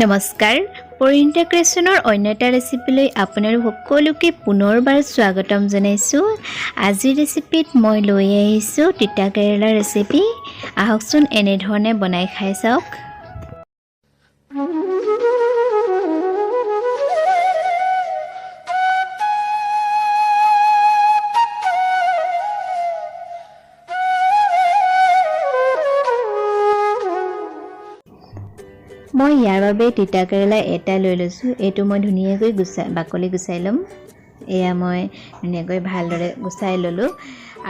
নমস্কাৰ পৰিণীতা ক্ৰিয়েশ্যনৰ অন্য এটা ৰেচিপিলৈ আপোনালোক সকলোকে পুনৰবাৰ স্বাগতম জনাইছোঁ। আজিৰ ৰেচিপিত মই লৈ আহিছোঁ তিতা কেৰেলা ৰেচিপি। আহকচোন এনেধৰণে বনাই খাই চাওক। মই ইয়াৰ বাবে তিতা কেৰেলা এটা লৈ লৈছোঁ। এইটো মই ধুনীয়াকৈ বাকলি গুচাই ল'ম। এয়া মই ধুনীয়াকৈ ভালদৰে গুচাই ল'লোঁ।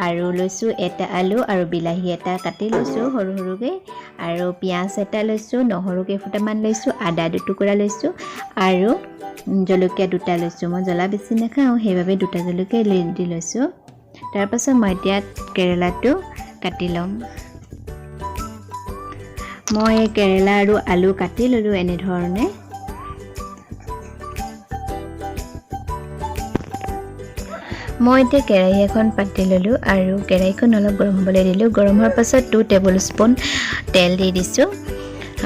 আৰু লৈছোঁ এটা আলু আৰু বিলাহী এটা কাটি লৈছোঁ সৰু সৰুকৈ, আৰু পিঁয়াজ এটা লৈছোঁ, নহৰু কেইফুটামান লৈছোঁ, আদা দুটুকুৰা লৈছোঁ আৰু জলকীয়া দুটা লৈছোঁ। মই জ্বলা বেছি নাখাওঁ, সেইবাবে দুটা জলকীয়া দি লৈছোঁ। তাৰপাছত মই এতিয়া কেৰেলাটো কাটি ল'ম। মই কেৰেলা আৰু আলু কাটি ল'লোঁ এনেধৰণে। মই এতিয়া কেৰাহী এখন পাতি ল'লোঁ আৰু কেৰাহীখন অলপ গৰম হ'বলৈ দিলোঁ। গৰম হোৱাৰ পাছত 2 টেবুল স্পুন তেল দি দিছোঁ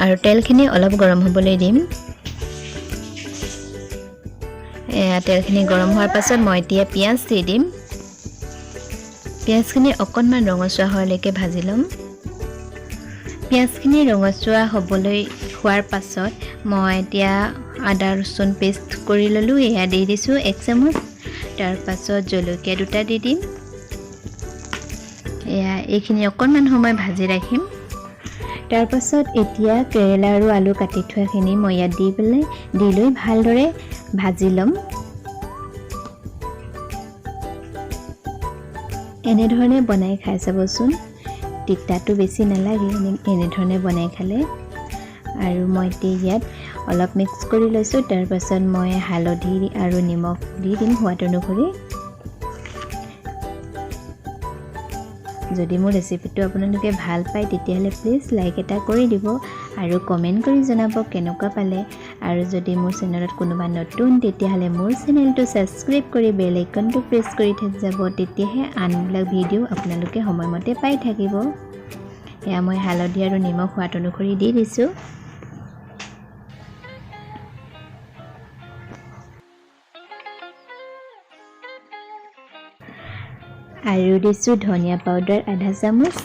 আৰু তেলখিনি অলপ গৰম হ'বলৈ দিম। তেলখিনি গৰম হোৱাৰ পাছত মই এতিয়া পিঁয়াজ দি দিম। পিঁয়াজখিনি অকণমান ৰঙচুৱা হোৱালৈকে ভাজি ল'ম। পিঁয়াজখিনি ৰঙচুৱা হোৱাৰ পাছত মই এতিয়া আদা ৰচুন পেষ্ট কৰি ল'লোঁ। এয়া দি দিছোঁ 1 চামুচ। তাৰপাছত জলকীয়া দুটা দি দিম। এইখিনি অকণমান সময় ভাজি ৰাখিম। তাৰপাছত এতিয়া কেৰেলা আৰু আলু কাটি থোৱাখিনি মই ইয়াত দি লৈ ভালদৰে ভাজি ল'ম। এনেধৰণে বনাই খাই চাবচোন, তিতাটো বেছি নালাগে এনেধৰণে বনাই খালে। আৰু মই এতিয়া ইয়াত অলপ মিক্স কৰি লৈছোঁ। তাৰপাছত মই হালধি আৰু নিমখ দি দিম সোৱাদ অনুসৰি। যদি মোৰ ৰেচিপিটো আপোনালোকে ভাল পায় তেতিয়াহ'লে প্লিজ লাইক এটা কৰি দিব আৰু কমেণ্ট কৰি জনাব কেনেকুৱা পালে। আৰু যদি মোৰ চেনেলত কোনোবা নতুন তেতিয়াহ'লে মোৰ চেনেলটো ছাবস্ক্ৰাইব কৰি বেল আইকনটো প্ৰেছ কৰি যাব, তেতিয়াহে আনবিলাক ভিডিঅ' আপোনালোকে সময়মতে পাই থাকিব। এয়া মই হালধি আৰু নিমখ সোৱাদ অনুসৰি দি দিছোঁ। আৰু দিছোঁ ধনিয়া পাউডাৰ আধা চামুচ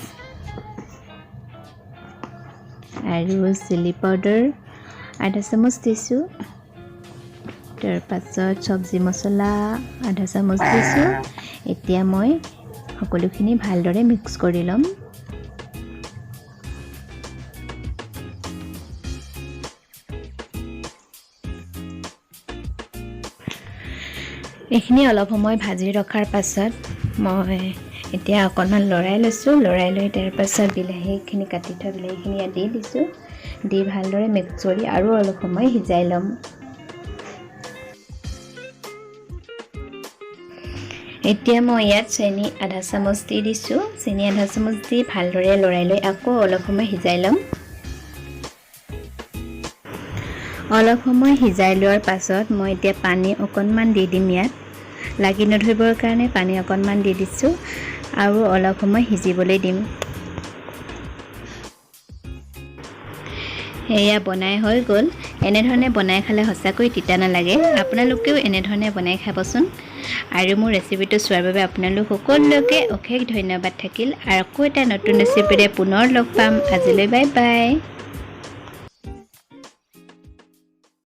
আৰু চিলি পাউডাৰ আধা চামুচ দিছোঁ। তাৰপাছত চব্জি মছলা আধা চামুচ দিছোঁ। এতিয়া মই সকলোখিনি ভালদৰে মিক্স কৰি ল'ম। এইখিনি অলপ সময় ভাজি ৰখাৰ পাছত মই এতিয়া অকণমান লৰাই লৈছোঁ। লৰাই লৈ তাৰপাছত বিলাহীখিনি কাটি থোৱা বিলাহীখিনি ইয়াত দি দিছোঁ। দি ভালদৰে মিক্স কৰি আৰু অলপ সময় সিজাই ল'ম। এতিয়া মই ইয়াত চেনি আধা চামুচ দি দিছোঁ। চেনি আধা চামুচ দি ভালদৰে লৰাই লৈ আকৌ অলপ সময় সিজাই ল'ম। অলপ সময় সিজাই লোৱাৰ পাছত মই এতিয়া পানী অকণমান দি দিম। ইয়াত লাগি নধৰিবৰ কাৰণে পানী অকণমান দি দিছোঁ আৰু অলপ সময় সিজিবলৈ দিম। এয়া বনাই হৈ গ'ল। এনেধৰণে বনাই খালে সঁচাকৈ তিতা নালাগে। আপোনালোকেও এনেধৰণে বনাই খাবচোন। আৰু মোৰ ৰেচিপিটো চোৱাৰ বাবে আপোনালোক সকলোকে অশেষ ধন্যবাদ থাকিল। আৰু আকৌ এটা নতুন ৰেচিপিৰে পুনৰ লগ পাম। আজিলৈ বাই বাই।